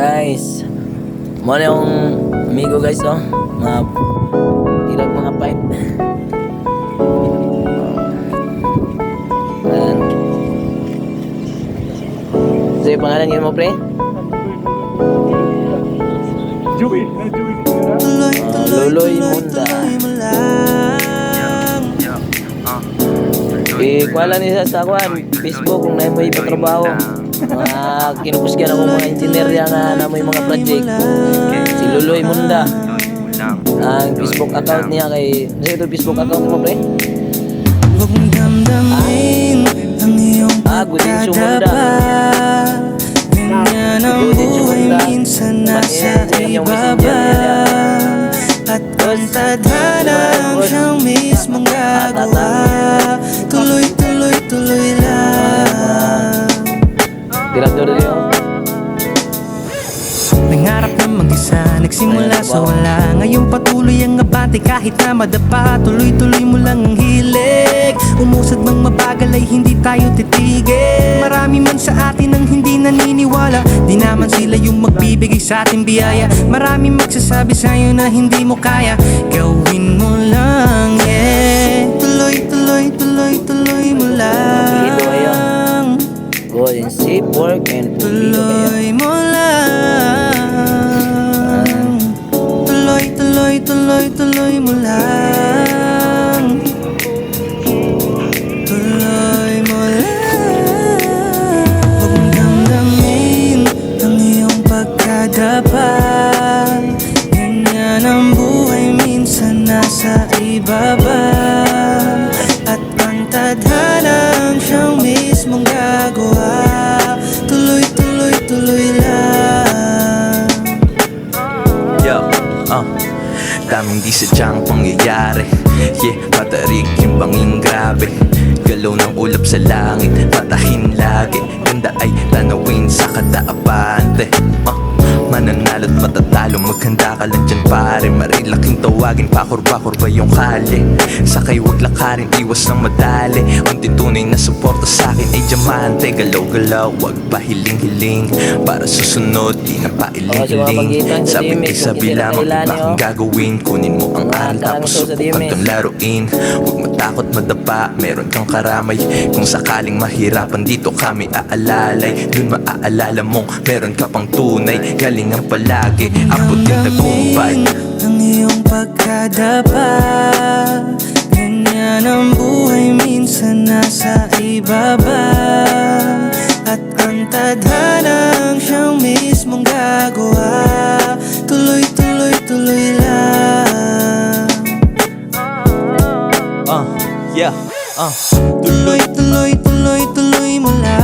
guys, mo na yung amigo guys, oh. Mga tirag mga pipe. And so yung pangalan yun mo, pre? Luloy Munda. Ikuala niya sa kwan Facebook kung na mo ipatrabaho. Kinupusgan ako mga engineer yan na may mga project. Si Luloy Munda. Ang Facebook account niya kay... Ano ito Facebook account mo, pre? Gudinso Munda. Gudinso Munda. Pati yung messenger niya. At ang tadhanang siyang mismong gagawa. Tuloy, tuloy, tuloy lang. Direktor niyo. Nangarap na mag-isa, nagsimula sa wala. Ngayon patuloy ang abante kahit na madapa. Tuloy-tuloy mo lang ang hilig. Umusad mang mabagal ay hindi tayo titigil. Marami man sa atin ang hindi naniniwala. Di naman sila yung magbibigay sa ating biyaya. Marami magsasabi sa'yo na hindi mo kaya. Gawin mo lang, yeah. Tuloy, tuloy, tuloy, tuloy mo lang. Go and safe work and tuloy mo lang. Tuloy, tuloy, tuloy, tuloy mo lang. Tuloy mo lang. Huwag mong damdamin ang iyong pagkadapa. Ganyan ang buhay, minsan nasa ibaba. At ang tadhanang siyang mismong gagawa. Tuloy, tuloy, tuloy lang. Daming di sadyang pangyayari. Yeah, patarik yung banging grabe. Galaw ng ulap sa langit, patahin lagi. Ganda ay tanawin sa kadaapante. Mananalo't matatalo, maghanda ka lang dyan pare. Marilaking tawagin, pakor-bakor ba yung kali? Sakay wag lakarin, iwas ng madali. Unting tunay na suporta sa'kin ay diamante. Galaw-galaw, wag pa hiling-hiling. Para susunod, di na pa iling-iling. Sabi kay sabi lamang, iba kang gagawin. Kunin mo ang aral tapos subukan kang laruin. Huwag matakot madapa, meron kang karamay. Kung sakaling mahirapan dito kami aalalay. Dun maaalala mong meron ka pang tunay. Galingan palagi, abutin tagumpay. Ang iyong pagkadapa. Ganyan ang buhay, minsan nasa ibaba. At ang tadhanang siyang mismong gagawa. Tuloy, tuloy, tuloy lang. Yeah, Tuloy, tuloy, tuloy, tuloy mo lang.